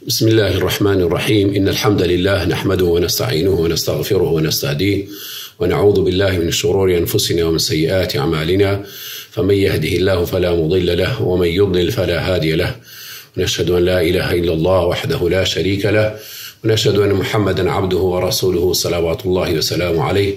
بسم الله الرحمن الرحيم. إن الحمد لله نحمده ونستعينه ونستغفره ونستهديه ونعوذ بالله من شرور أنفسنا ومن سيئات أعمالنا، فمن يهده الله فلا مضل له ومن يضلل فلا هادي له، ونشهد أن لا إله إلا الله وحده لا شريك له، ونشهد أن محمدا عبده ورسوله صلوات الله وسلامه عليه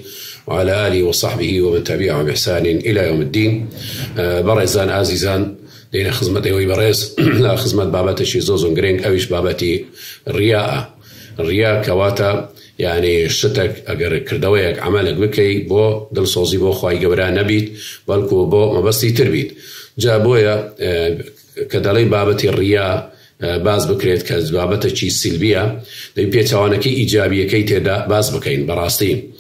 وعلى آله وصحبه ومن تبعهم بإحسان إلى يوم الدين. برزان عزيزان لين خدمت أوي برز لا خدمت بابات شي زوزون جرينج أويش باباتي الرياء كواتا يعني شتك أجر كردويك عملك بكي بو دل صوزي بو خواي جبران نبيت بالكو بو ما بس تربيت جابويا كدلي بابتي الرياء باز بكريت كبابته شي سلبية دي بيتوانكي إيجابية كي تدا باز بكين براستين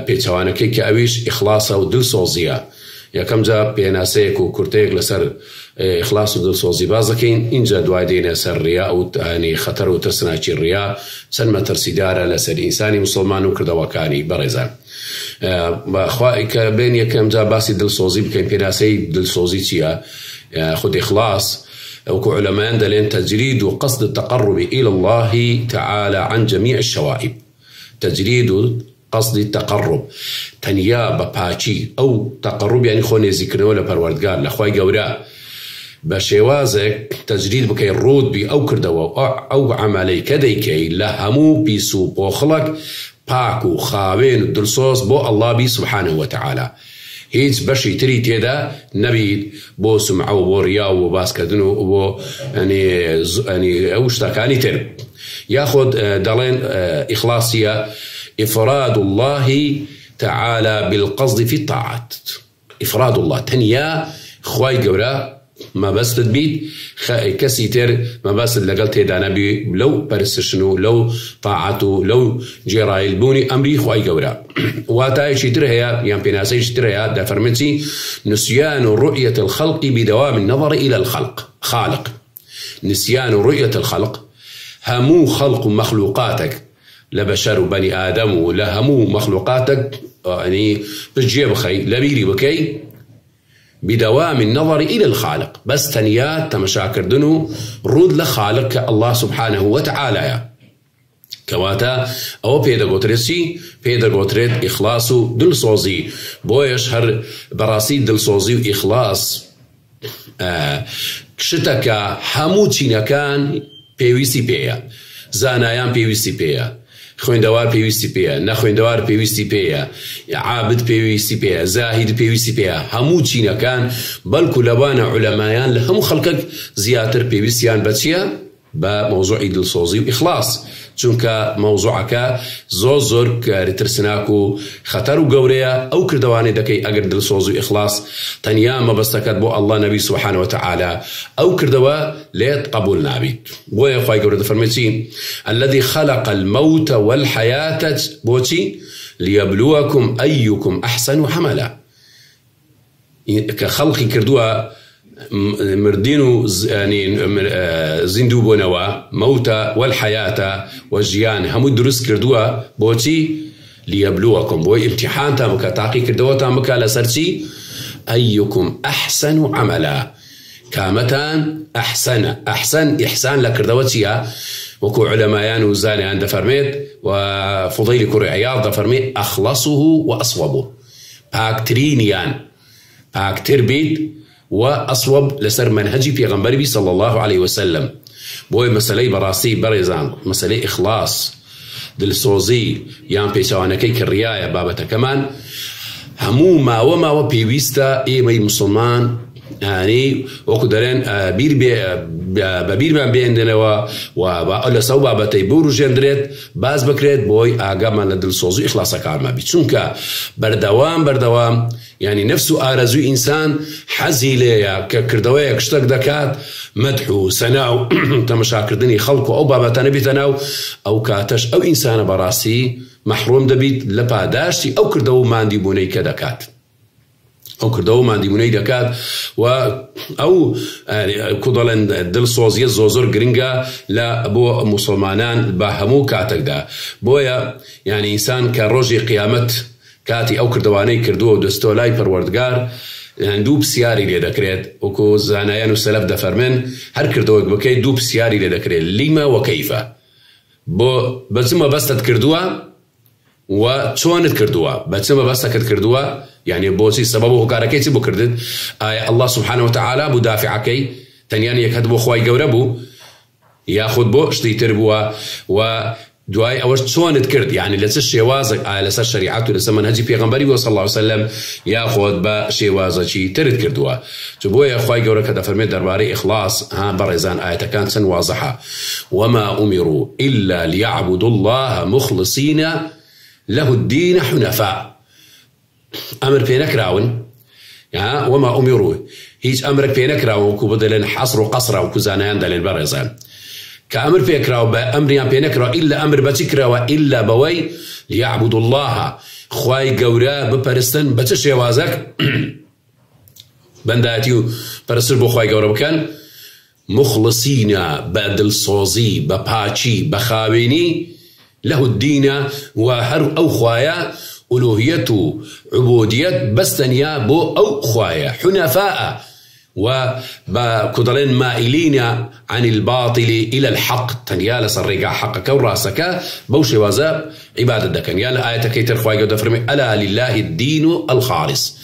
بيتوانكي كأويش إخلاصا ودل صوزيا يا كم جا بيناسيك وكرتيك لسر إخلاص ودل صوزي بازكين إنجا دوادين سر رياء يعني خطر وترسناكي الرياء سلمة ترسيدارة لسر إنساني مسلمان وكردوكاني برزان بأخوائك بين يكم جا باسي دل صوزي بكين بيناسي دل صوزي تيا خد إخلاص وكو علماء دلين تجريد وقصد التقرب إلى الله تعالى عن جميع الشوائب. تجريد قصد التقرب تنيا بباچي أو تقرب يعني خوني ذكرنا ولا پروردگار لخواي قوراء بشوازك تجريد بكي الرود بي أو كردوا أو عملي كديكي لهمو بيسو بوخلق باكو خاوين دلسوس بو الله بي سبحانه وتعالى. هيج بشي تري تيدا نبي بو سمعو بو رياو بو باسكدنو بو يعني اوشتاكاني تر ياخد دالين إخلاصية إفراد الله تعالى بالقصد في الطاعات. إفراد الله تنيا خواي قورا ما بس تدبيت كسيتر ما بس لقلت هذا نبي لو برسشنو لو طاعته لو جرايل بوني أمري خواي قورا واتاي شترها يعني بناسي شترها دا فرمتي نسيان رؤية الخلق بدوام النظر إلى الخلق خالق. نسيان رؤية الخلق همو خلق مخلوقاتك لبشر بني آدم ولهمو مخلوقاتك يعني بجيب خي لبيري بكي بدوام النظر إلى الخالق بس تنيات تمشاكر دنو رود لخالق الله سبحانه وتعالى كواتا أو بيدا قوترسي بيدا قوترت إخلاصو دل صوزي بويش هر براسي دل صوزي وإخلاص شتكا هموتينا كان بيويسي بيا زانايان بيويسي بيا خويندوار بيويسي بيا نخويندوار بيويسي بيا عابد بيويسي بيا زاهد بيويسي بيا همو چينا كان بلكو لبانا علمايان لهم خلقك زياتر بيويسيان باتشيا بموضوع دل صوزي وإخلاص چونك موضوعك زور كارترسناكو خطر وقوريا أو كردواني دكي أقر دل صوزي وإخلاص تنيا ما بستكت بو الله نبي سبحانه وتعالى أو كردوا ليت قبول نابي بويا أخوائي قوري دفرمتين الذي خلق الموت والحياة بوتي ليبلوكم أيكم أحسن حملا كخلقي كردوا مردينو يعني زندو بونوا موتا والحياة والجيان همو درس كردوا بوتي ليبلوكم بوي امتحان تامك تعقي كردوا تامك لسرتي أيكم أحسن عملا كامتان أحسن إحسان لكردوتيا وكو علماء وزاني عند فرميت وفضيل كوري عياض فرميت أخلصه وأصوبه باكترينيان باكتر بيت وأصوب لسر منهجي في غنبربي صلى الله عليه وسلم بوي مسألة براسي بريزان مسألة إخلاص دل صوزي يان بيشوانكي كالرياية بابتا كمان همو ما وما وبيويستا إيمي مسلمان يعني وكدرين ببير من بيندنا ولا سو بابتي بورو جندريت باز بكريت بوي آقاما لدل صوزي إخلاصا كارما بيتشونكا بردوام يعني نفسه آرزو إنسان حزي ليا كردوية كشتك دكات مدحو سناو تمشاكردني خلقه أو بابتا نبيتناو أو كاتش أو إنسان براسي محروم دبيت لباداشتي أو كردو ماندي بوني كدكات أو كردو ماندي بوني دكات أو كودلن دل صوزية زوزور جرينجا لا بو مسلمانان باهمو كاتك دا بويا يعني إنسان كروجي قيامت كاتي أو كردواني كردو دستولاي پروردگار دوو پرسیاری لێ دەکرێت وەکو زانایان و سەلەف دەفەرمێن هەر کردەوەک بکەیت دوو پرسیاری لێ دەکرێت لیمە و کەیفە بۆ بەچمە بەستت کردووە و چۆنت کردووە بەچمە بەستەکەت کردووە یعنی بۆچی سەبەب و هۆکارەکەی چی بۆ کردت ئایا الله سبحانه وتعالى بوو دافعەکەی تەنیان یەکەت بۆ خوای گەورە بوو یاخود بۆ شتی تر بووە و دوای ئەوەش چۆنت کرد یعنی لە چ شێوازێک ئایا لەسەر شەریعەت و لەسەر منهەجی پێغەمبەری بۆ صلی الله علیه وسلم یاخود بە شێوازەکی ترت کردووە چ بۆیە خوای گەورە کە دەفەرمێت دەربارەی ئیخلاص ها بەڕێزان ئاەتەکان چەند وازەحە وما أمروا إلا ليعبدوا الله مخلصين له الدين حنفاء ئەمر پێ نەکراون وما أمروا هیچ ئەمرێک پێ نەکراوە وەکو بدەڵێن حەسر و قەسرە وەکو زانایان دەڵێن بەڕێزان كأمر فيكراو بأمر بينكرا إلا أمر بتكرا إلا بوي ليعبد الله خواي جورا ببرستن بتشي وازك بنداتيو برسل بو خواي جورا بكان مخلصين بدل صوزي بباتشي بخاويني له الدين وهر أو خوايا ألوهيته عبودية بستنيا بو أو خوايا حنفاء وبكدرين مائلين عن الباطل إلى الحق تنيا لسرقا حقك وراسك بوشي وزاب عبادة دكان يالا آية كيتر خواهي قد فرمي ألا لله الدين الخالص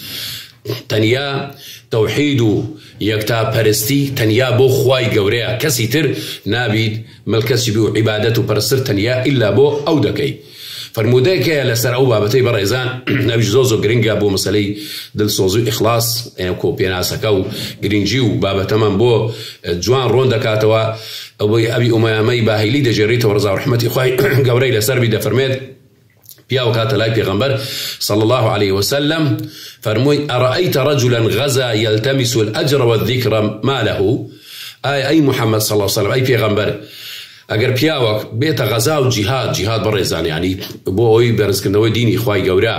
تنيا توحيد يكتا برستي تنيا بو خواهي قوريا كسيتر نابيد ملكسي بو عبادته برسر تنيا إلا بو أو دكي فرموديك لسر أو بابتي برئيزان نبي جزوزو جرينجا بو مسألي دل صوزو إخلاص كو بيناسكو جرينجيو بابا تمام بو جوان رون دكاتوا أبي أمامي باهيلي دجريته ورزا ورحمتي خواهي قوري لسر بيدا فرميد بياو كاتلاي بيغمبر صلى الله عليه وسلم فرموي أرأيت رجلا غزا يلتمس الأجر والذكر ما له أي محمد صلى الله عليه وسلم أي بيغمبر اگر پیاوک بیت غزا و جهاد برزان یعنی بو اوی برز کردنەوەی دینی خوای گەورە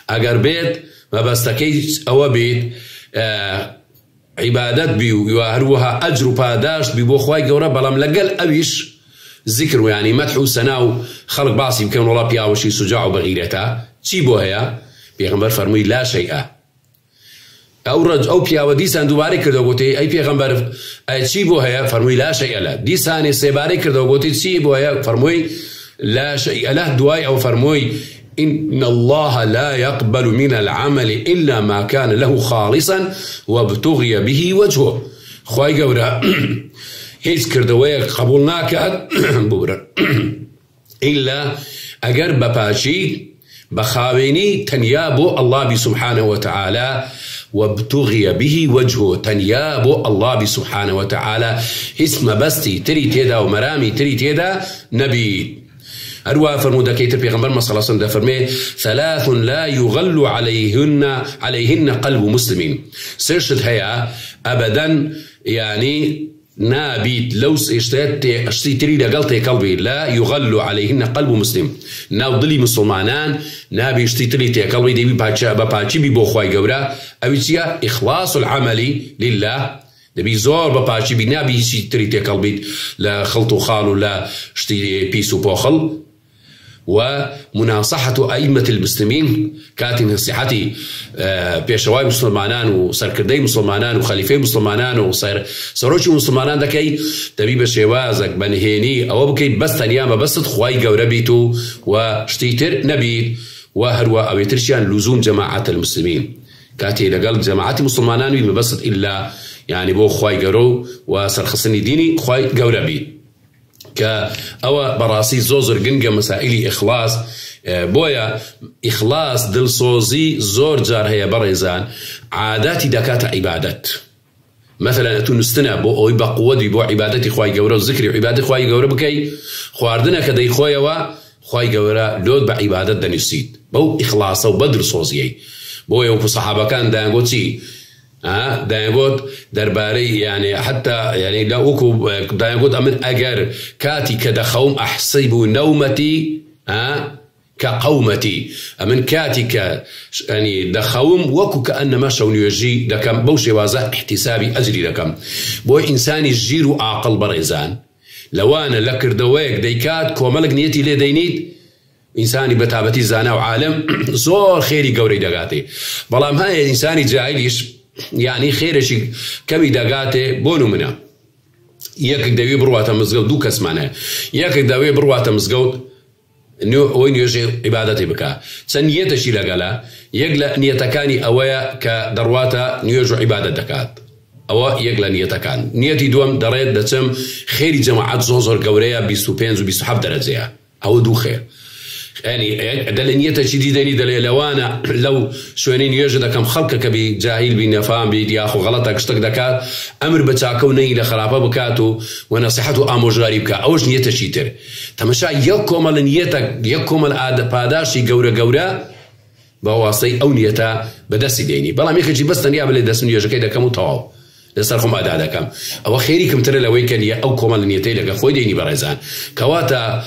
اگر بیت مەبەستەکەی ئەوە بیت عیبادەت بی و هەروەها ئەجر و پاداش بی بۆ خوای گەورە بەڵام لەگەڵ ئەویش ذکر و یعنی مەدح و سەنا و خەڵک باسی بکەن وڵا پیاوەشی سوجاع و بەغیرەتە چی بۆ هەیە پێغەمبەر فەرمووی لا شەیئە أو بياو ديسان دوباره كردو قوتي أي بيغمبر چی بو هيا فرموي لا شيء له ديسان سيباره كردو قوتي چی بو هيا فرموي لا شيء له دواي أو فرموي إن الله لا يقبل من العمل إلا ما كان له خالصا وابتغي به وجهه خواهي قورا هيس كردوية قبولناك بورا إلا أقر بباشي بخاويني تنيابو الله سبحانه وتعالى وابتغي به وجهه تنيابو الله سبحانه وتعالى اسم بستي تري تيدا ومرامي تري تيدا نبي أروى فرمودا كيتر بيغمبر صلى الله عليه وسلم فرمي ثلاث لا يغل عليهن قلب مسلم سيرشد هيا أبدا يعني نابيت لوس اشتي تري لقلتي قلبي لا يغل عليهن قلب مسلم ناوضلي مسلمانان نابي اشتي تري قلبي دي بباچي بي بو خواي گورا اويتيا اخلاص العمل لله دبي زور بباچي بي نابي اشتي تري قلبي لا خلط وخال ولا اشتي بيسو بوخل ومناصحة أئمة المسلمين كاتن نصيحتي بيشواي مسلمانان وسركردي مسلمانان وخليفي مسلمانان وسروشي مسلمانان دكي تبي بشوازك بنهيني أو بكي بس تنيام بس تخواي قوربيتو وشتيتر نبيت وهروا أو يترشيان لزوم جماعة المسلمين كاتي لقل جماعة مسلمانان المبسط إلا يعني بو خواي قورو وسرخصني ديني خواي قوربيت كأو براسي زوزر جنجا مسائل إخلاص بويا إخلاص دل صوزي زور جار هي بريزان عاداتي دكات عبادات مثلا أتو نستنى بو أو يبقى قوة بو عبادتي خواي جورا وذكري عبادتي خواي جورا بكي خواردنا كدي خوايا وخواي جورا لود بعبادات دنيسيد بو إخلاص وبدر صوزي بويا وكو صحابة كان دانغوتي دايقود درباري يعني حتى يعني لا أكو دايقود أمن أجر كاتي كدخوم أحسب نومتي كقومتي أمن كاتي ك يعني دخوم وكو كأنما شون يجي دكم بوشي وازا احتسابي أجري دكم بوي إنساني جيرو عقل بريزان لو أنا لكر دويك ديكات كوملك نيتي لي دينيت ئینسانی بەتابەتی زانا و عالم زۆر خێری گەورەی دەگاتێ بەڵام هەیە ئینسانی جاهلیش یعنی خێرێکی کەمی دەگاتێ بۆ نمونە یەکێک دەوێ بڕواتە مزگەوت دوو کەسمان هەیە یەکێک دەوێ بڕواتە مزگەوت ئەوەی نوێژێ عیبادەتی بکە چەند نیەتەشی لەگەڵە یەک لە نیەتەکانی ئەوەیە کە دەڕواتە نوێژ و عیبادەت دەکات ئەوە یەک لە نیەتەکان نیەتی دووەم دەڕێت دەچم خێری جەماعەت زۆر گەورەیە 25 و 27 دەرەجەیە ئەوە دوو خێر يعني دل نيته شديدة دل لوانا لو شوينين يوجد كم خلق كبي جاهل بين نفهم بيدي أخو غلطك اشتك دكات أمر بتاعكوني لخرابة بكاتو ونصيحته أموجاري بكا أوش نيته شيتر تمشى يكم النيتك يكم العادة باداشي جورا بواسطة أو نيته بدس ديني بلا ميخجي بس تنيا بل دس نيجي كده كم طاو لسرهم أداء كم أو خيركم ترى لو كان أو كم النيته لك خوي ديني برزان كواتا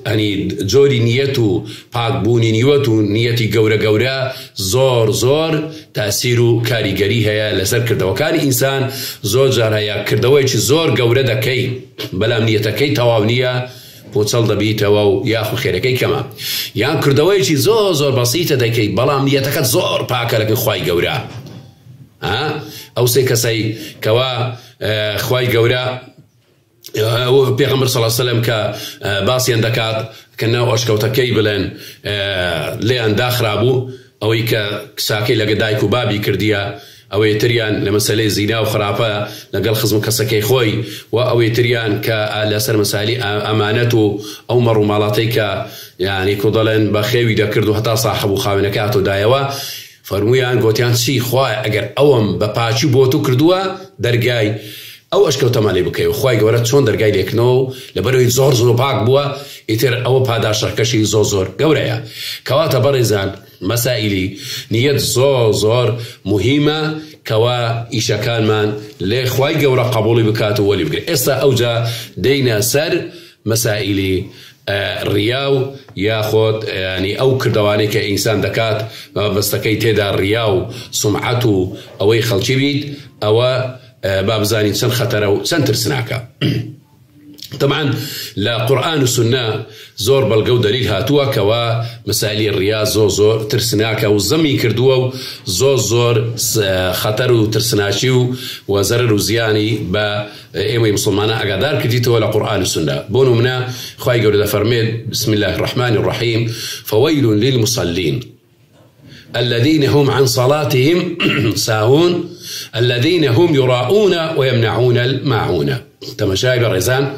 يعني جوري نيتو باك بوني نيوتو نيتي جورا زور تأثيرو كاريگري هيا لسر كردو كان إنسان زور جار هيا كردوه چي زور جورا دكي بلام نيتكي تواونية بوصل دبي تواو ياخو خيركي كما يعني كردوه چي زور بسيطة دكي بلام نيتك زور باك لكن خواي جورا أو سيكسي كوا خواي جورا پیغمبر صلی الله علیه وسلم که باسیان دکات که نو اشکوتکی بلن لیان داخرابو اوی که ساکی لگه دایکو بابی کردیا اوی تریان لمساله زینا و خرافه لقل خزم کسکی خوی و اوی تریان که لسر مسالی امانتو او مرو مالاتی که يعني كودلن بخيوي دكردو حتى صاحبو خاونكاتو دايوا فرمويان گوتیان چی خواه اگر اوم بپاچی بوتو کردوا درگای او اشکوت مالی بکی و خوای گورت چون درگای لیکنو لبروی زور پاک بوا ایتر او پاداش کشی زور گوریا کواتا برزان مسائلی نیت زور مهمه كوا إيشا كان من لخواي جورا قبولي بكاتو ولي بقري إستا أوجا دينا سر مسائلي الرياو ياخد يعني أو كردواني كإنسان دكات بستكي تيدا الرياو سمعته أو يخلشي بيت أو بابزاني سن خطر سن ترسناكا طبعا لا قرآن والسنة زور بالجو دليل هاتوا كوا مسائل الرياض زور ترسناكا والزمي كردوا زور خطر وترسناشيو وزرر وزياني با ايمي مسلمانا اقدار كديتوا ولا قرآن والسنة بونو منا خواهي قولي فرميد بسم الله الرحمن الرحيم فويل للمصلين الذين هم عن صلاتهم ساهون الذين هم يراؤون ويمنعون الماعون تمشاي الرزان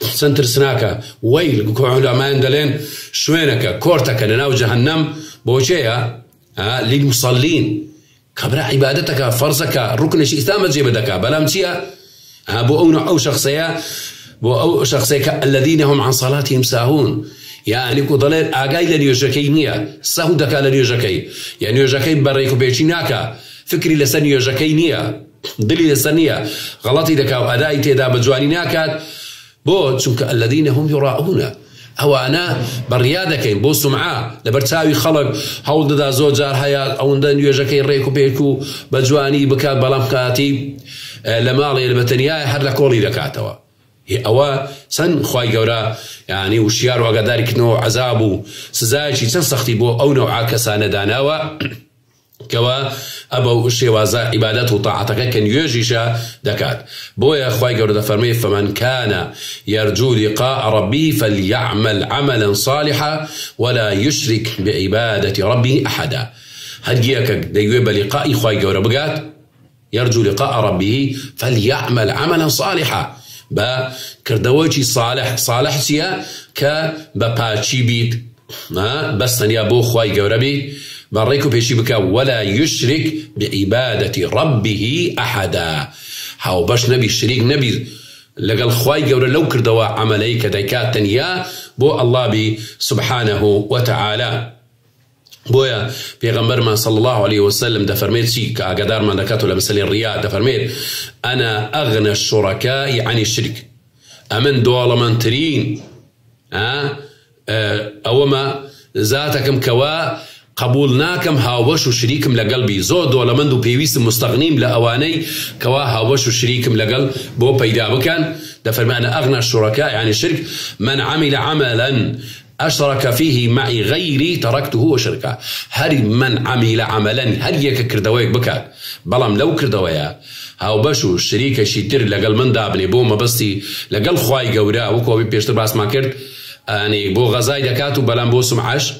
سنتر سناكا ويل علماء دلين شوينك كورتك لناو جهنم بوشيا للمصلين كبر عبادتك فرزك ركن شيء ثامت جيبدك بلامتيا بو أو شخصيك الذين هم عن صلاتهم ساهون يعني كضلال أجاي لنيوجكي نيا سهو دكا لنيوجكي يعني نيوجكي بريكو بيشيناكا فكري لسن يوجكي نيا دلي لسنيا غلطي دكا وأدائي تيدا بجواني ناكات بو چونك الذين هم يراؤون أو أنا بريادة كين بو سمعة لبرتاوي خلق هول دا زوجار حياة أو ندن يوجكي ريكو بيكو بجواني بكات بلامكاتي لمالي البتنياء حر لكولي دكاتوا أو سن خواي قورا يعني وشيار وقدارك نوع عذابو سزايشي سن سختي بو أو نوع كسان داناوا كوا أبو الشيوازا عبادته وطاعتك كان يجيشا دكات بويا أخوي قرد فرمي فمن كان يرجو لقاء ربي فليعمل عملا صالحا ولا يشرك بعبادة ربه أحدا هديك ديوب لقاء أخوي قرد بقات يرجو لقاء ربه فليعمل عملا صالحا با كردوجي صالح سيا كباباتشي بيت بس تنيا بو أخوي قرد بي بريكو بيشي بكا ولا يشرك بعبادة ربه أحدا هاو باش نبي الشريك نبي لقال خواي قورا لو كردوا عمليك ديكات تنيا بو الله بي سبحانه وتعالى بويا بيغمبر ما صلى الله عليه وسلم دفرميت سيك قدار ما دكاتو لمثل الرياء دفرميت أنا أغنى الشركاء عن الشرك أمن دوال من ترين أوما ذاتكم كوا قبولناكم هاوش وشريكم لقلبي زود ولا مندو بيويس مستغنيم لأواني كوا هاوش وشريكم لقلب بو بيدا بكان دفرما أنا أغنى الشركاء يعني الشرك من عمل عملا أشرك فيه معي غيري تركته وشركه. هر من عمل عملا هر يك كردويك بكات بلام لو كردويا هاو بشو شريك شيتر لقل من دابني بو مبستي لقل خواي قورا وكو بيشتر باس ما كرد يعني بو غزاي دكاتو بلام بو سمعش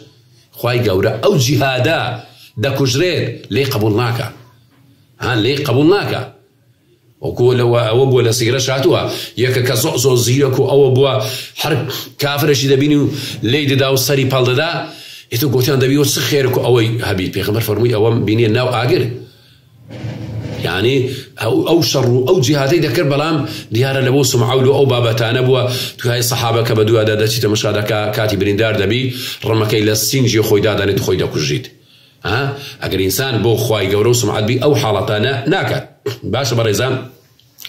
خواي قورا أو جهادا دا كجريت ليه قبولناك ليه قبولناك وكل أو بولا سيرة شاتوها يك كزوزو زيركو أو بوا حرب كافر شيء دبينو ليد دا وصري بالدا إتو قوتيان دبيو سخيركو أوي هبي بيغمر فرمي أو بيني الناو آجر يعني أو شر أو جهاتي ذكر بلام ديار لبو سمعولو أو بابتان أبوا هاي الصحابة كبدو هذا دشي تمشهد كاتب بريندار دبي رمك إلى السنجي خوي دادا نتخوي دا كجيت أجر إنسان بو خواي جورو سمعت بي أو حالتنا ناكد باش بريزان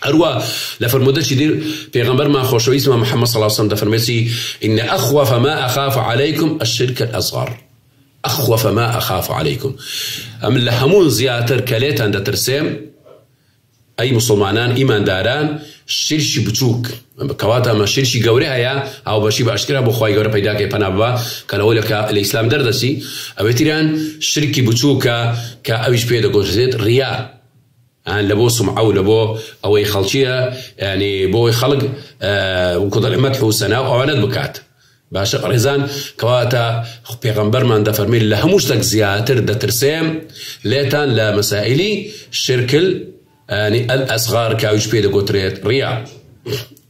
أروى لفرمودش دير پیغمبر ما خوشوي اسمه محمد صلى الله عليه وسلم دفرمسي إن أخوف ما أخاف عليكم الشرك الأصغر أخوف ما أخاف عليكم أم لهمون زياتر كليت عند ترسم أي مسلمانان إيمان داران شرشي بچوك كواتا ما شرشي قوري هيا أو بشي بأشكرها بخواي قوري بيداكي پنابا كالأولك الإسلام دردسي أو تيران شركي بچوكا كأويش بيدا قوشتت رياء لبو سمعو لبو أو خلشية يعني بو خلق وكذا مدح وسناء أو عند بكات باش ريزان كواتا پیغمبر من دفرمي لهموش تك زياتر دترسيم ليتان لمسائلي شركل يعني الأصغار كاوش بيدا قوتريت رياء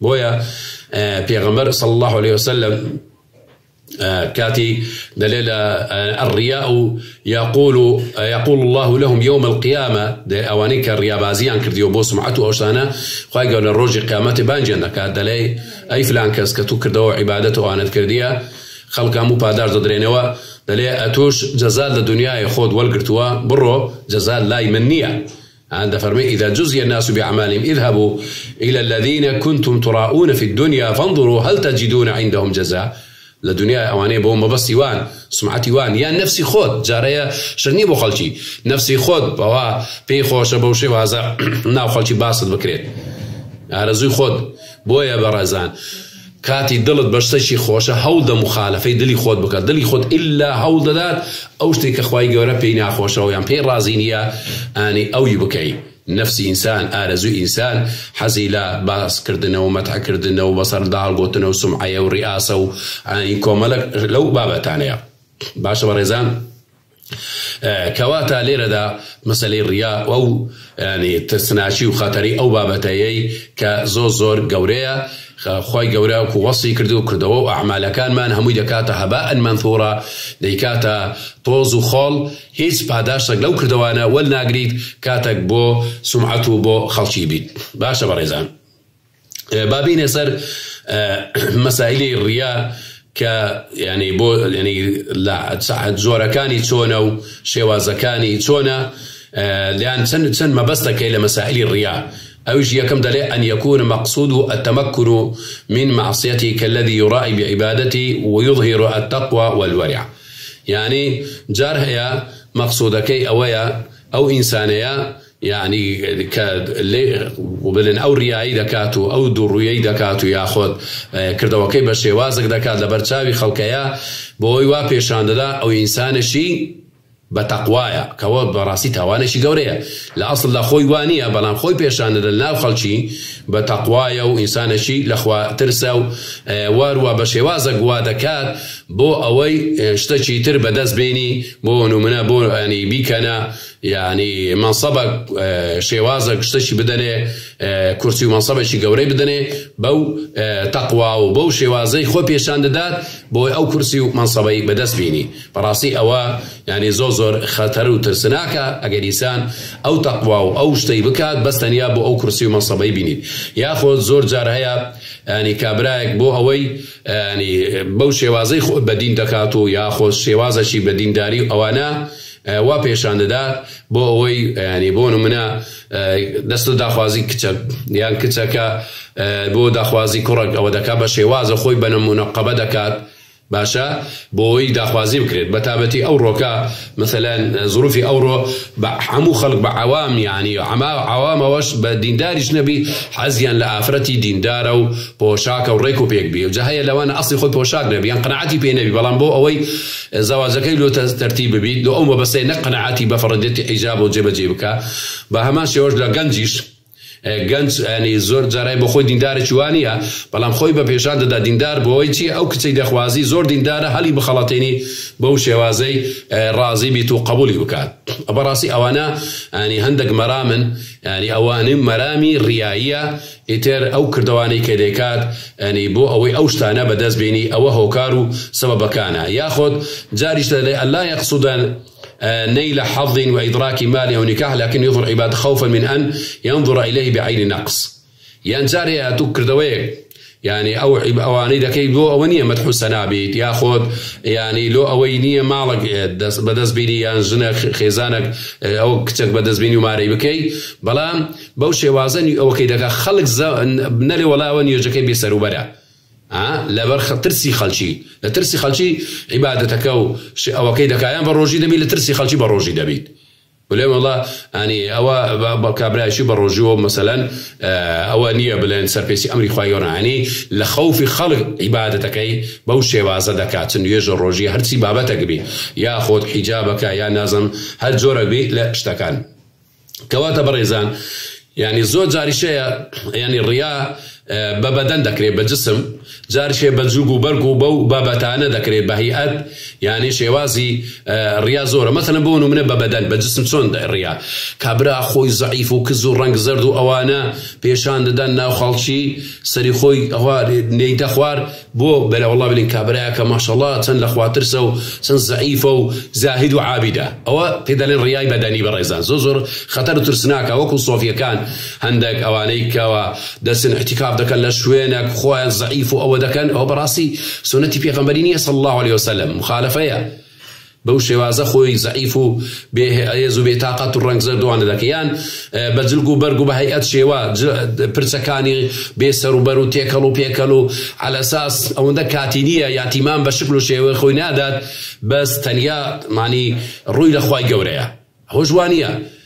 بويا پیغمبر صلى الله عليه وسلم كاتي دليل الرياء يقول الله لهم يوم القيامة أوانيك الرياء بازيان كرديو بو سمعته أوشانا خواهي قولنا الروج قيامة بانجينا كدلي أي فلان كاس كتو كردو عبادته وانت كردية خلقا مو بادار زدرينوا دلي أتوش جزال للدنيا يخوض والقرتوا برو جزال لا يمنية عند فرمي إذا جزي الناس بأعمالهم اذهبوا إلى الذين كنتم تراؤون في الدنيا فانظروا هل تجدون عندهم جزاء لدنيا أواني بو مبسي وان سمعتي وان يا نفسي خود جارية شرني بو خلشي نفسي خود بوا بي خوش بوشي وهذا ناو خلشي باسد بكريت عرزوي خود بويا برازان كاتي دلت بشتشي خوشة هولد مخالفة دلي خود بك دلي خود إلا هولد دات أوشتي كخواي جورا بينا خوشة ويان بي رازينيا أني أو يبكي نفسي إنسان آرزو إنسان حزيلا باس كردنا ومتع كردنا وبصر دار قوتنا وسمعية ورئاسة يعني كوملك لو بابا تانيا باش بريزان كواتا ليرة دا مسألة الرياء أو يعني تسناشي وخطري أو بابا تايي كزوزور قوريا خوي قوريا وكوصي كردو أعمال كان ما نهمو دكاتا هباء منثورا ديكاتا طوز وخول هيس بعداش لو كردوانا والناقريد كاتك بو سمعته بو خلشي بيت باشا بريزان بابين يصير مسائل الرياء يعني بو يعني لا تساعد زوركاني تسونا وشوازكاني تسونا لأن سن ما بستك إلى مسائل الرياء أوش يكم دليل أن يكون مقصوده التمكن من معصيته كالذي يرائي بعبادته ويظهر التقوى والورع يعني جارها مقصودك أويا أو إنسانيا يعني وبلن أو رياي دكاتو أو درياي دكاتو ياخد كردوكي بشوازك دكات لبرشاوي خلقيا بوي وابيشان دا أو إنسان شي بتقوايا كواب براسي تواني شي قوريا لأصل لخوي وانيا بلان خوي بيشان لنا وخلشي بتقوايا وإنسان شي لخوا ترسو واروا بشوازك وادكات بو أوي اشتشي تربى داس بيني بو نمنا بو يعني بيكنا يعني منصبك شوازك اشتشي بدني كرسي ومنصبك شي قوري بدني بو تقوى وبو شوازي خوي بيشان دادات بو أو كرسي ومنصبي بداس بيني براسي أوا يعني زور خطر وترسناكا أجر إنسان أو تقوى أو شتي بكات بس تنيا بو أو كرسي ومنصبي بيني ياخذ زور جار هيا يعني كابراك بو هوي يعني بو شوازي خو بدين دكاتو ياخذ شوازة شي بدين داري أو أنا وابيشان دا بو هوي يعني بو نمنا دستو داخوازي كتب يعني كتكا بو داخوازي كرك أو دكا بشوازة خوي بنا منقبة دكات باشا بۆی داخوازی بکرێت بەتابەتی ئەو ڕۆکە مثلا ظروفی ئەوڕۆ هەموو خەڵک بە عوام یعنی عوامەوەش بە دینداریش نەبی حەزیان لە ئافرەتی دیندارە و پۆشاکە و ڕێک و پێک بی و جا هەیە لەوانە ئەسڵی خۆی پۆشاک نەبی یان قەناعەتی پێ نەبی بەڵام بۆ ئەوەی زەواجەکەی لۆ تەرتیب ببیت لۆ ئەو مەبەستەی نە قەناعەتی بە فەڕەدێتی ئیجاب و جێبەجێ بکە بە هەمان شێوەش لە گەنجیش گەنج ینی زۆر جارای بۆ خۆی دیندارێکی وانە بەڵام خۆی بە پێشان دەدا دیندار بۆەوەی چی ئەو کچەی دەخوازی زۆر دیندارە هەلی بخەڵەتێنی بەو شێوازەی ڕازی بیت و قبولی بکات بەڕاستی ئەوانە ینی هەندێک مەرامن ینی ئەوانە مەرامی ڕیاییە ئیتر ئەو کردوانەی کە دەکات ینی بۆ ئەوەی ئەو شتانە بەدەست بێنی ئەوە هۆکار و سەبەبەکانە یاخۆت جاریش لا يقصدان نيل حظ وإدراك مال أو نكاح لكن يظهر عباد خوفا من أن ينظر إليه بعين نقص يعني جاري تكردويك يعني أو أواني دكي لو أوانية مدحو سنابيت ياخذ يعني لو أوانية مالك بدس بيني يعني جنك خيزانك أو كتك بدس بيني وماري بكي بلام بوشي وازن أو كيدك خلق بنالي ولا أواني يجكي بيسرو برا لبر ترسي خلشي لترسي خلشي عبادتك أو كيدك أيام بروجي دبي لترسي خلشي بروجي دبيت ولما والله يعني أو كابرا شو بروجو مثلا أو نية بلين سربيسي أمري خوايونا يعني لخوف خلق عبادتك بوشي وازدكات إنه يجر روجي هرتسي بابتك بي ياخذ حجابك يا نازم هل جورك بي لا اشتكان كواتا بريزان يعني زود جاري شيء يعني الرياء ببدن دكري بجسم جاري شيء بزوج وبرجو بو بابتانه دكري بهيئات يعني شوازي الرياء زوره مثلا بونو من ببدن بجسم صند الرياء كبرا خوي ضعيف وكزو رنگ زرد واوانا بيشان ددنا خالشي سري خوي اوار نيت اخوار بو بلا والله بلين كبرا ما شاء الله تن الاخوات ترسو سن ضعيفه وزاهد وعابده او بدل الرياء بدني بريزان زوزر خطر ترسناك وكل صوفيا كان عندك اوانيك ودسن اعتكاف دكان لشوينك خويا ضعيف او دكان او براسي سنتي بيغمبرينيه صلى الله عليه وسلم مخالفه بوشي وازا خوي ضعيف به ايزو بطاقه الرنگ زردوان دكيان بجلقو برقو بهيئات شيوا برسكاني بيسرو برو تيكلو بيكلو على اساس او دكاتينيه ياتيمان بشكل شيوا خوي نادات بس تنيا معني روي لخواي قوريا هو جوانيه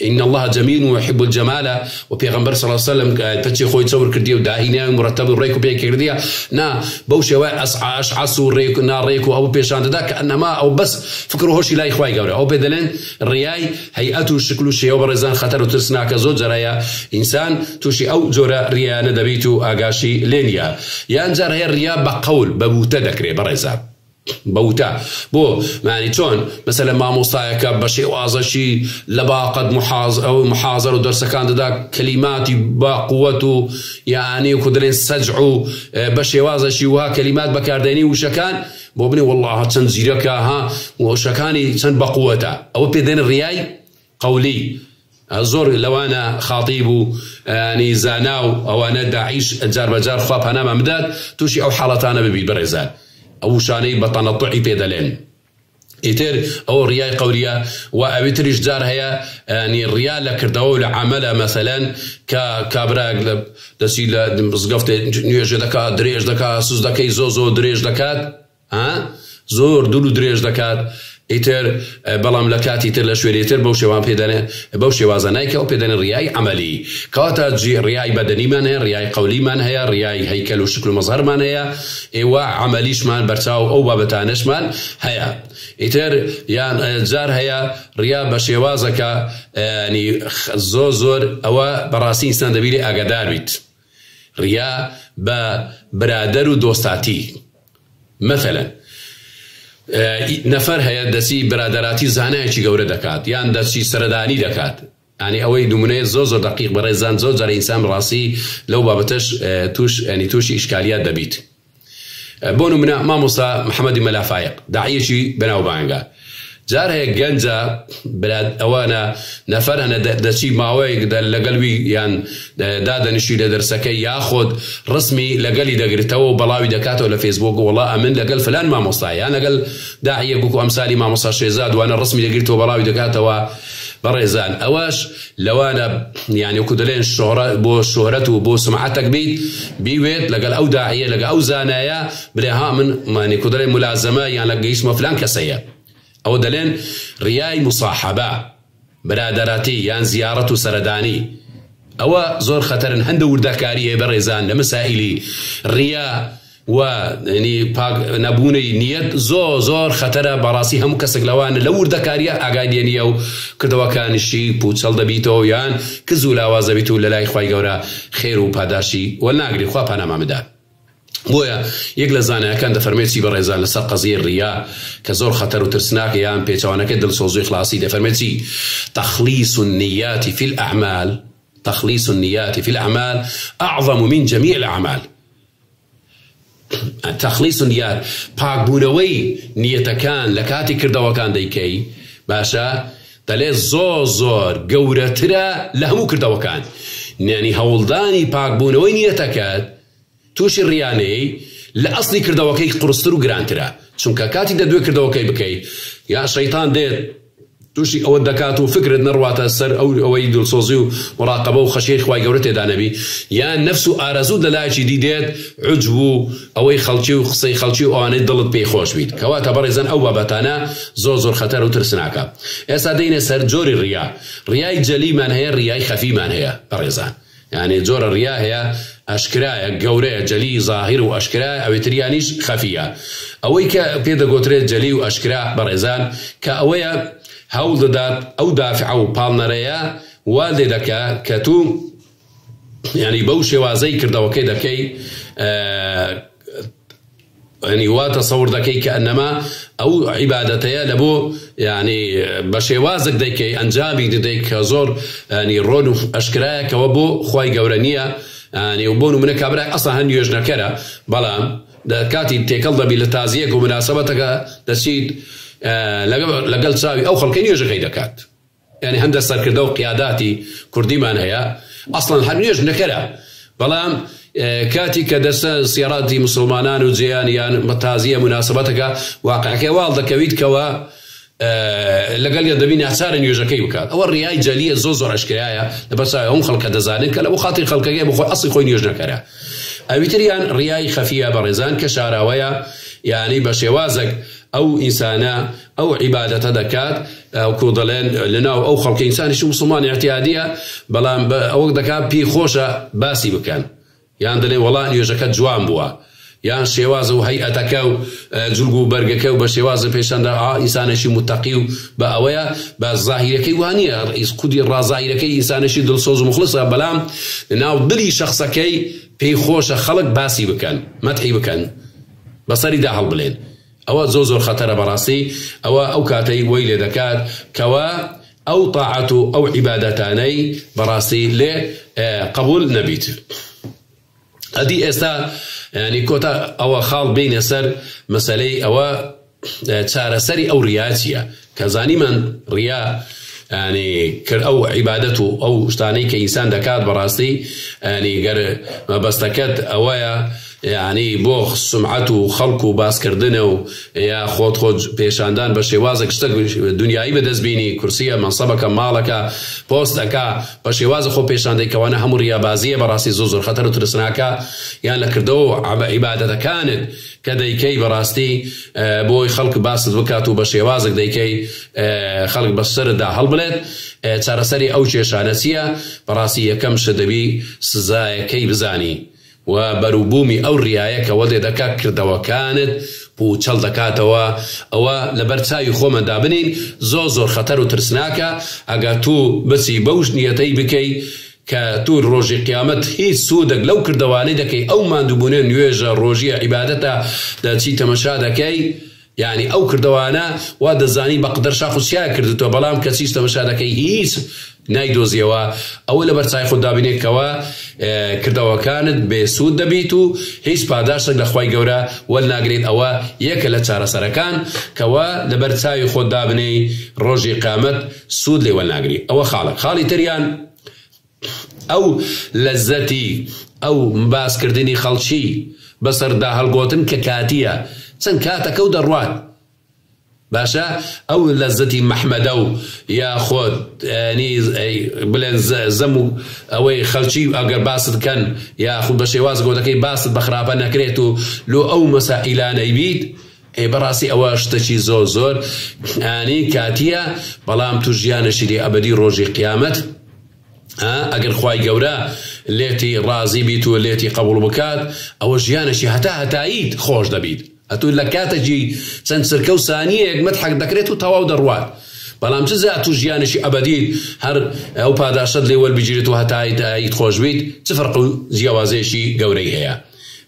إن الله جميل ويحب الجمال وبيغمبر صلى الله عليه وسلم تجي خوي تصور كرديه وداهينا مرتب الريكو بيك كرديه نا بوشي أشعصوا الريكو نار ريكو أو بيشان ذاك أنما أو بس فكروا هوشي لا إخوي قوري أو بدلن الرياي هيئته شكله شيء وبرزان خطر وترسنا كزود جرايا إنسان توشي أو جورا ريا ندبيتو أغاشي لينيا ينجر هي الريا بقول ببوتا دكري برزان بوتا بو يعني شون مثلا ما مصايك بشيء وازشي لباقد محاضر ودرس كان ذاك كلمات بقوته يعني وكدرين سجعوا بشيء وازشي وها كلمات بكارديني وشكان بوبني والله تنزيرك ها وشكاني تن بقوته او بيدين الرياي قولي زور لو انا خاطيب يعني زاناو او انا داعيش جار بجار خاب انا ممداد توشي او حالتانا ببي برزان أو شاني بتنطعي بيدلين إتر أو الرياء قولية وأبتريش جار هي يعني الرياء لكردوا لعمله مثلا كابراغ دسيلا مزقفت نيج دكات دريج دكات سوز دكاي زوزو دريج دكات زور دولو دريج دكات إتر بلام لكات إتر لشوي إتر بوشوان بيدن بوشوا نايك أو بيدن الرياء عملي كاتا جي رياء بدني من هي رياء قولي من هي رياء هيكل وشكل مظهر من هي إيوا عمليش من برتاو أو بابتانش من هي إتر يعني جار هي رياء بشوازك يعني زوزور أو براسين سندبيلي أقدار بيت رياء ببرادر ودوستاتي مثلا نفر هيا دسي برادراتي زانایکی گەورە دەکات یان دەچی سەردانی دەکات يعني ئەوەی نمونەیە زۆر دقیق بەڕێزان زۆر ئینسان ڕاستی لەو بابەتەش توش يعني توشی ئیشکالیات دەبیت بۆ نمونە مامۆستا محەممەدی مەلافایق داعیەکی بەناوبانگە جار هەیە گەنجە ئەوانە نەفەر هەنە دەچی ماوەیەک لەگەڵوی یان دادەنیشی لە دەرسەکەی یاخۆت ڕسمی لەگەڵی دەگرێتەوە و بەڵاوی دەکاتەوە لە فێسبوک وڵا ئەمن لەگەڵ فلان مامۆستای یان لەگەڵ داعیە بووکو ئەمسالی مامۆستا شێزاد وانە ڕسمی دەگرێتەوە بەڵاوی دەکاتەوە بەڕێزان ئەوەش لەوانە یعنی وەکو دەڵێن بۆ شۆهرەت و بۆ سمعەتەک بیوێت لەگەڵ ئەو داعیە لەگەڵ ئەو زانایە بڵێ ها من وەکو دەڵێن مولازەمە یان لە گەیشتمە فلان کەسەیە. ئەوە دەڵێن ڕیای مصاحبە، برادەراتی یان زیارەت و سەردانی. ئەوە زۆر خەتەرن. هەندە وردەکاری هەیە بەڕێزان لە مەسائیلی ڕیا و نەبوونەی نیەت زۆر خەتەرە. بەڕاستی هەموو کەسێک لەوانە لە وردەکاریە ئاگای دێنیە و کردەوەکانیشی پوچەڵ دەبیتەوە یان کز و لاواز دەبیت و لە لای خوای گەورە خێر و پاداشی وەرناگری. خوا پانامامەدا. بۆیە یەک لە زانایەکان دەفەرمێت چی بەڕێزان لەسەر قەزیە ڕیا کە زۆر خەتەر و ترسناکە یان پێچەوانەکەی دڵسۆزی خلاصی دەفەرمێت چی؟ تەخلیص النیات في الأعمال، تخليص النيات في الأعمال أعظم من جميع الأعمال. تخليص النيات باك بونوي نيتكان لكاتي كردوكان ديكي باشا دەڵێ زۆر گەورەترە لە هەموو کردەوەکان. یعنی هەوڵدانی باک بوونەوەی نیەتەکەت تووشی ڕیانەی لە ئەسڵی کردەوەکەی قورستر و گرانترە. چونکە کاتی دەدوێ کردەوەکەی بکەیت یا شەیطان دێت تووشی ئەوە دەکات و فکرت نەڕواتە سەر ئەوەی دڵسۆزی و مراقبە و خەشیەی خوای گەورە تێدا نەبی، یان نەفس و ئارەزوو لەلایەکی دیدێت عجب و ئەوەی خەڵکی و قسەی خەڵکی و ئەوانەی دڵت پێی خۆش بیت. کەواتە بەڕێزان ئەو بابەتانە زۆر خەتەر و ترسناکە. ئێستا دەینە سەر جۆری ڕیا. ڕیای جەلیمان هەیە، ڕیای خەفیمان هەیە بەڕێزان. یعنی جۆرە ڕیا هەیە ئەشکرایە، گەورەیە، جەلی زاهیر و ئەشکرایە، ئەوەی تریانیش خەفیە. ئەوەی کە پێدەگوترێت جەلی و ئەشکرا بەڕێزان کە ئەوەیە هەوڵ دەدات ئەو دافع و پاڵنەرەیە وا لێ دەکا کە تو یعنی بەو شێوازەی کردەوەکەی دەکەی ینی وا تەسەور دەکەی کە ئەنەما ئەو عیبادەتەیە لە بۆ یعنی بە شێوازێک دەیکەی ئەنجامی دەدەی کە زۆر ینی ڕۆن و ئەشکرایەکەوە بۆ خوای گەورە نییە. ینی بۆ نمونە کابرای ئەسڵا هەن نوێژنەکەرە، بەڵام کاتی تێکەڵ دەبی لە تازیەک و مناسەبەتەکە دەچیت لەگەڵ چاوی ئەو خەڵکەی نوێژەکەی دەکات. یعنی هەندە سەرکردە و قیاداتی کوردیمان هەیە ئەسڵەن هەر نوێژ نەکەرە، بەڵام کاتی کە دەستە سیاراتی مسلمانان و جیانیان بە تازیە مناسبەتەکە واقعەکەی واڵ دەکەویت کەوە لەگەڵ دەبی ناچارە نوێژەکەی بکات. ئەوە ڕیای جەلیە زۆر ئەشکرایە لەبەر چاوی هەموو خەڵکە دەزانن کە لە بۆ خاطری خەڵکەکەی بۆ خۆی ئەسڵی خۆی نوێژ نەکەرە. ئەویتریان ڕیای خەفیە بەڕێزان کە شاراوەیە، یعنی بە شێوازێک ئەو ئینسانە ئەو عیبادەتە دەکات ئەو دەڵێن لەناو ئەو خەڵکە ئینسانیش مسلمان اعتیادیە، بەڵام ئەوە دەکات پێی خۆشە باسی بکەن، یان دەڵێن وەڵا نوێژەکە جوان بووە، یان شێوازە و هەیئەتەکە و جلگ و بەرگەکە و بە شێوازە پێشەندا ئینسانێکی متەقی و بە ئەوەیە بە زاهیرەکەی وانییە قودی ڕازاهیرەکەی ئینسانێکی دڵسۆز و مخلصە، بەڵام لەناو دڵی شەخسەکەی پێی خۆشە خەڵک باسی بکەن، مەدحی بکەن، بەسەریدا هەڵبڵێن. ئەوە زۆر خەتەرە بەڕاستی. ئەوە ئەو کاتەی وەی لێ دەکات کەوە ئەو تاعەت و ئەو عیبادەتانەی بەڕاستی لێ قبول نەبیت. ئەدی ئێستا ینی کۆتا ئەوە خاڵ بینە سەر مەسەلەی ئەوە چارەسەری ئەو ڕیا چییە کە زانیمان ڕیا ینی کرد ئەو عیبادەت و ئەو شتانەی کە ئینسان دەکات بەڕاستی ینی گەر مەبەستەکەت ئەوەیە یعنی بۆ سمعەت و خەڵک و باسکردنە و یا خۆت پێشاندان بە شێوازێک شتە دنیایی بەدەستبینی، کورسیە، مەنسەبەکە، ماڵەکە، پۆستەکە، بە شێوازە خۆ پێشاندەی کەوانە هەموو ڕیابازیە بەڕاستی زۆر خەتەر و ترسناکە، یان لە کردەوە عیبادەتەکانت کە دەیکەی بەڕاستی بۆی خەڵک باست بکات و بە شێوازێک دەیکەی خەڵک بەسەردا هەڵبڵێت. چارەسەری ئەو کێشانە چییە؟ بەڕاستی یەکەم شت دەبی سزایەکەی بزانی و بەروبوومی ئەو ڕیایە کە وەدێ دەکات کردەوەکانت پوچەڵ دەکاتەوە. ئەوە لەبەر چاوی خۆمەدا بنین زۆر خەتەر و ترسناکە. ئەگەر تو بچی بەوش نیەتەی بکەی کە تو ڕۆژی قیامەت هیچ سوودێک لەو کردەوانەی دەکەی، ئەو ماندووبوونێ نوێژە ڕۆژیە عیبادەتە دەچی تەمەشا دەکەی، یعنی ئەو کردەوانە وا دەزانی بە قدر شاخ و سیا کردوتەوە، بەڵام کە چیش تەمەشا دەکەی هیچ نایدۆزیەوە. ئەوە لەبەر چای خۆت دابینێتکەوە کردەوەکانت بێسوود دەبیت و هیچ پاداشتێک لە خوای گەورە وەرناگرێت. ئەوە یەکە لە چارەسەرەکان کەوە لەبەر چاوی خۆت دابنێ ڕۆژی قیامەت سوود لێ وەرناگری. ئەوە خاڵی تریان ئەو لەزەتی ئەو باسکردنی خەڵکی بەسەردا هەڵگۆتن کە کاتیە، چەند کاتەکە و دەڕوات، باشا أو لذتي محمدو يا خود يعني بلين زمو أو خلشي أجر باسط كان يا خود بشواز قولك باسط بخرابة نكريتو لو أو مسائل نيبيد براسي أواش تشي زور يعني كاتيا بلام تجيان شدي أبدي روجي قيامت أجر خواي جورا التي رازي بيتو التي قبول بكات أو جيانشي هتايد خوش دبيد أتقول لك كاتجي سنسر كوسانية متحق ذكرته تواو دروات بلام تزا تجيانشي أبدي هر أو بعد أشد لي والبجيرتو هتايد خوش بيت تفرقوا جوازيشي جوري هي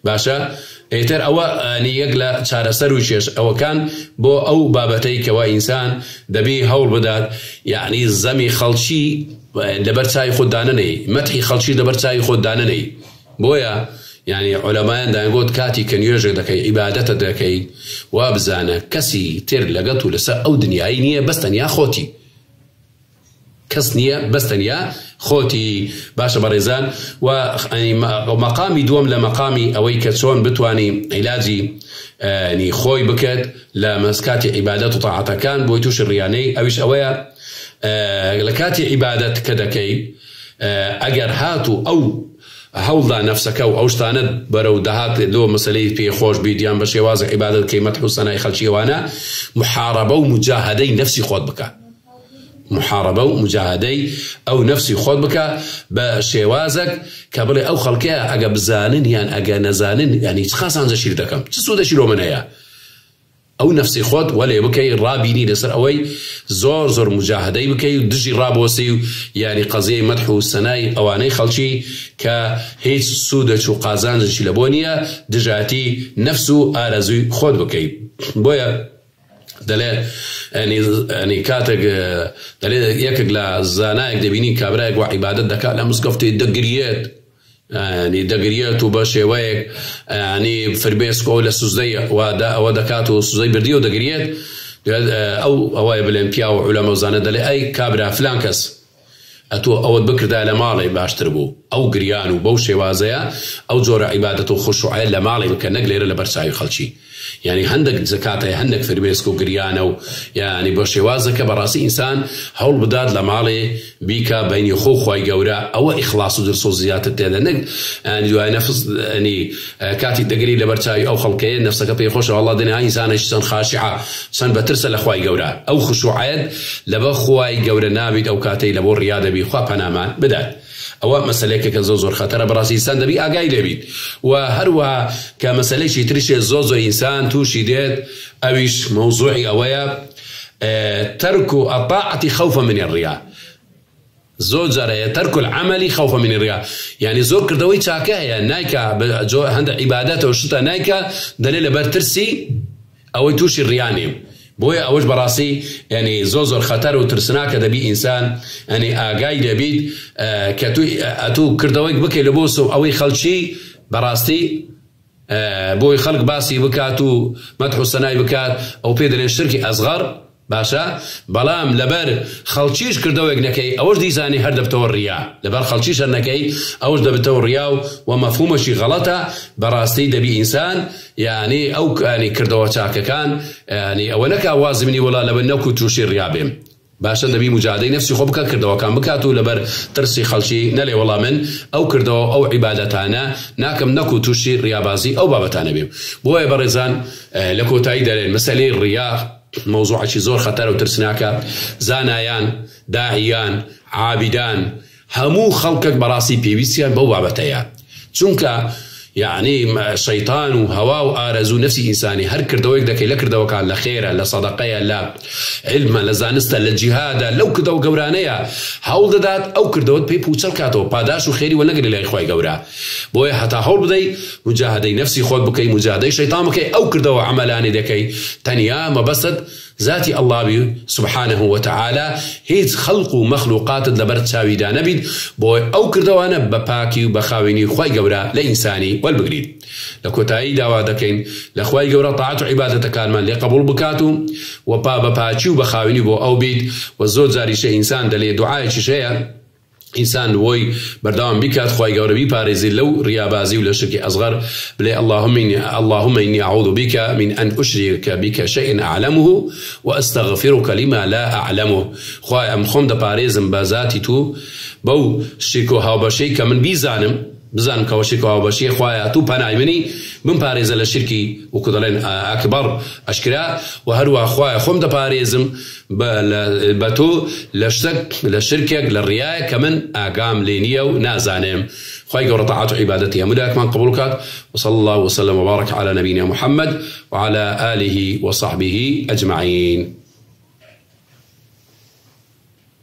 باشا إيتر أو أني يقلا شار سرويش أو كان بو أو بابتي كوا إنسان دبي هول بدات يعني زمي خلشي لبرتاي خدانني متحي خلشي لبرتاي خدانني بويا يعني علماء دا يقول كاتي كان يرجع دكي عبادته دكي وابزانا كسي تير لقطو لسا أو دنياي نية بس تنيا خوتي كس نية بس تنيا خوتي باشا بريزان ويعني مقامي دوم لمقامي أوي كتسون بتواني علاجي يعني خوي بكت لمسكاتي عبادته طاعته كان بويتوش الرياني أويش أويا لكاتي عبادت كدكي أجر هاتو أو هوضع نفسك أو أوشتاند برو دهات لو مسألة في خوش بيديان بشواز عبادة كيمة حسنا يخلشي وانا محاربة ومجاهدي نفسي خود بك محاربة ومجاهدي أو نفسي خود بك بشوازك كبلي أو خلقها أجا بزانن يعني أجا نزانن يعني تخاصان زشير دكم تسود شيلو منها أو نفسي خود ولا بكي رابيني لسر أوي زور مجاهدي بكي دجي رابوسي يعني قضية مدح السناي أواني خلشي كهيت سودة شو قازان زشي لبونيا دجاتي نفسه آرزوي خود بكي بويا دليل يعني كاتك دليل يكك لزانايك دبيني كابرايك وعبادت دكا لمسقفتي الدقريات يعني دقريات وبشويك يعني فربيسكو ولا سوزي ودكاتو سوزي برديو دقريات او اواي بالامبياو علماء زانه دلي اي كابرا فلانكس اتو اود بكر دا لمالي باشتربو او قريانو بوشي وازيا او زور عبادته خشوع لمالي مكان نقلير لبرساي خلشي يعني هندك زكاته هندك فربيسكو قريانو يعني بوشي وازك براسي انسان حول بداد لمالي بيكا بين خوخوي قورا او اخلاص درسو زياده تدنق يعني نفس يعني كاتي دقري لبرساي او خلقيه نفسك بيخوش والله دنيا انسان انسان خاشعه سن بترسل اخوي قورا او خشوعات لبخوي قورا نابد او كاتي لبو رياضه بيخوا بنامان بدات أو مسألة كزوزور خطر براسي إنسان دبي أجاي لبيت وهروها كمسألة شيء تريش الزوز إنسان توشي ديت أويش موضوعي أويا ترك الطاعة خوفا من الرياء زوجة ترك العمل خوفا من الرياء يعني زور كردوي شاكا نايكا جو عند عبادات وشتا نايكا دليل برترسي أو توشي الرياني بويا أوج براسي يعني زوزر خطر وترسناك دبي إنسان يعني آجاي دبيت كتو أتو كردويك بكي لبوسو أوي خلشي براستي بوي خلق باسي بكاتو مدحو السناي بكات أو بيدرين الشركي أصغر باشا بلام لبر خلشيش كردويك نكي أوج ديزاني هرد بتور رياء لبر خلشيش نكي أوج دبتور رياء ومفهوم شي غلطة براستي دبي إنسان يعني أو يعني كردواتاك كان يعني أو نك أواز مني ولا لبنكو توشي الريابهم باشا دبي مجاهدي نفسي خبك كردوا كان بكاتو لبر ترسي خلشي نلي والله من أو كردوا أو عبادتانا ناكم نكو توشي ريابازي أو بابتانا بهم بوي برزان لكو تايدا المسألة الرياء موضوع شي زور خطر وترسناك زانايان داعيان عابدان همو خلقك براسي بيبيسيان بو بابتايا چونك يعني شيطان وهوا وآرزو نفسي إنساني هر كردويك دكي لكردو كان لخيرا لصدقيا لا علما لزانستا للجهادا لو كردو قورانيا هول دادات أو كردوت بي بوچل كاتو باداشو خيري ونقل إلي إخواي قورا بوي حتى هول بدي مجاهدي نفسي خود بكي مجاهدي شيطان بكي أو كردو عملاني دكي تانيا مبسط ذاتي الله بي سبحانه وتعالى هيز خلقو مخلوقات لبرد ساوي دا نبيد بوي أو كردوانا بباكي وبخاويني خواي قورا لإنساني والبقريد لكو تاي داوا دكين لخواي قورا طاعتو عبادة كالمان لقبول بكاتو وبابا باكي وبخاويني بو أو بيد وزود زاري شي إنسان دلي دعاية شي إنسان وي بردام بكات خواهي قوربي باريزي لو ريابازي ولا شرك أصغر بلي اللهم إني أعوذ بك من أن أشرك بك شيء أعلمه وأستغفرك لما لا أعلمه. خواهي أم خم دا باريزم بازاتي تو بو شركو هاوباشي كمن بزانم كوا شركو هاوباشي خواهي تو پناهی مني من باريزة لشركي وكدلين أكبر أشكرا وهروا خواهي خم دا باريزم بتو لشركك للرياء كمن أقام لينيا ونازانهم. خواهي قورة طاعات عبادتها مداك من قبولك. وصلى الله وسلم وبارك على نبينا محمد وعلى آله وصحبه أجمعين.